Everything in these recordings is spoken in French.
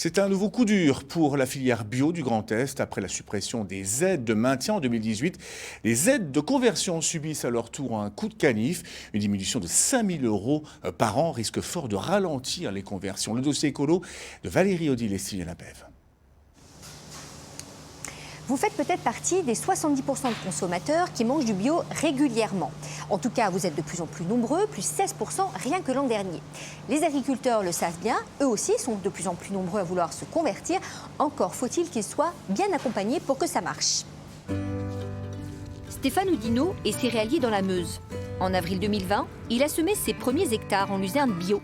C'est un nouveau coup dur pour la filière bio du Grand Est. Après la suppression des aides de maintien en 2018, les aides de conversion subissent à leur tour un coup de canif. Une diminution de 5 000 € par an risque fort de ralentir les conversions. Le dossier écolo de Valérie Odile et Sylviane Apève. Vous faites peut-être partie des 70% de consommateurs qui mangent du bio régulièrement. En tout cas, vous êtes de plus en plus nombreux, plus 16% rien que l'an dernier. Les agriculteurs le savent bien, eux aussi sont de plus en plus nombreux à vouloir se convertir. Encore faut-il qu'ils soient bien accompagnés pour que ça marche. Stéphane Oudinot est céréalier dans la Meuse. En avril 2020, il a semé ses premiers hectares en luzerne bio.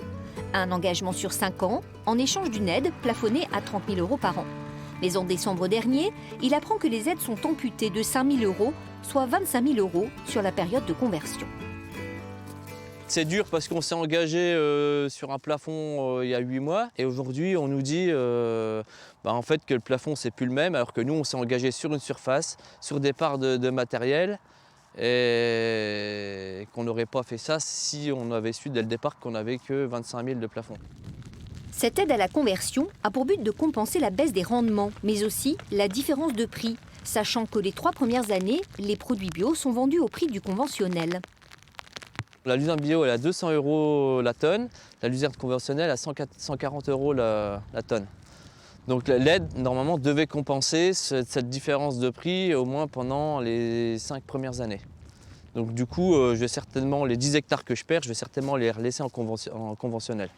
Un engagement sur 5 ans, en échange d'une aide plafonnée à 30 000 € par an. Mais en décembre dernier, il apprend que les aides sont amputées de 5 000 €, soit 25 000 € sur la période de conversion. C'est dur parce qu'on s'est engagé sur un plafond il y a 8 mois et aujourd'hui on nous dit en fait que le plafond c'est plus le même alors que nous on s'est engagé sur une surface, sur des parts de matériel et qu'on n'aurait pas fait ça si on avait su dès le départ qu'on n'avait que 25 000 de plafond. Cette aide à la conversion a pour but de compenser la baisse des rendements, mais aussi la différence de prix, sachant que les 3 premières années, les produits bio sont vendus au prix du conventionnel. La luzerne bio elle est à 200 € la tonne, la luzerne conventionnelle à 140 € la tonne. Donc l'aide normalement devait compenser cette différence de prix au moins pendant les 5 premières années. Donc du coup, je vais certainement, les 10 hectares que je perds, je vais certainement les laisser en conventionnel.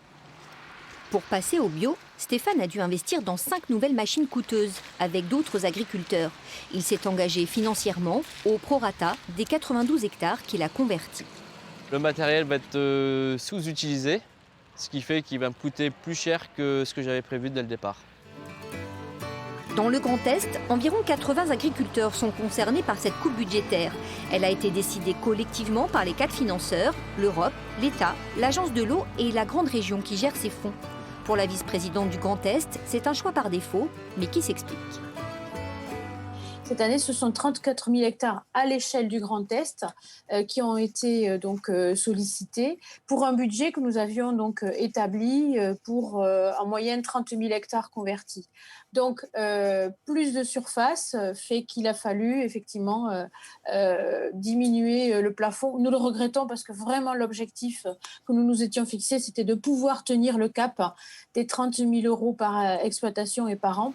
Pour passer au bio, Stéphane a dû investir dans 5 nouvelles machines coûteuses avec d'autres agriculteurs. Il s'est engagé financièrement au prorata des 92 hectares qu'il a convertis. Le matériel va être sous-utilisé, ce qui fait qu'il va me coûter plus cher que ce que j'avais prévu dès le départ. Dans le Grand Est, environ 80 agriculteurs sont concernés par cette coupe budgétaire. Elle a été décidée collectivement par les 4 financeurs, l'Europe, l'État, l'Agence de l'eau et la grande région qui gère ces fonds. Pour la vice-présidente du Grand Est, c'est un choix par défaut, mais qui s'explique. Cette année, ce sont 34 000 hectares à l'échelle du Grand Est qui ont été sollicités pour un budget que nous avions donc établi pour en moyenne 30 000 hectares convertis. Donc, plus de surface fait qu'il a fallu effectivement diminuer le plafond. Nous le regrettons parce que vraiment l'objectif que nous nous étions fixés, c'était de pouvoir tenir le cap des 30 000 € par exploitation et par an.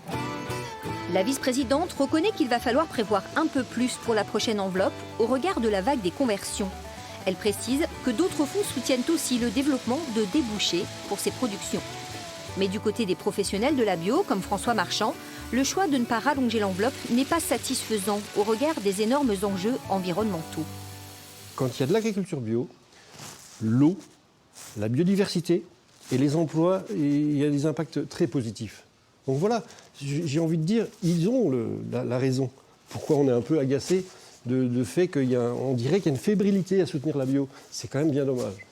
La vice-présidente reconnaît qu'il va falloir prévoir un peu plus pour la prochaine enveloppe au regard de la vague des conversions. Elle précise que d'autres fonds soutiennent aussi le développement de débouchés pour ces productions. Mais du côté des professionnels de la bio, comme François Marchand, le choix de ne pas rallonger l'enveloppe n'est pas satisfaisant au regard des énormes enjeux environnementaux. Quand il y a de l'agriculture bio, l'eau, la biodiversité et les emplois, il y a des impacts très positifs. Donc voilà, j'ai envie de dire, ils ont la raison. Pourquoi on est un peu agacé de fait qu'on dirait qu'il y a une fébrilité à soutenir la bio. C'est quand même bien dommage.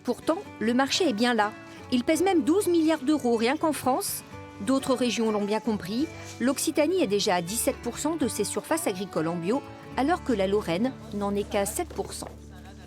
Pourtant, le marché est bien là. Il pèse même 12 milliards € rien qu'en France. D'autres régions l'ont bien compris. L'Occitanie est déjà à 17% de ses surfaces agricoles en bio, alors que la Lorraine n'en est qu'à 7%.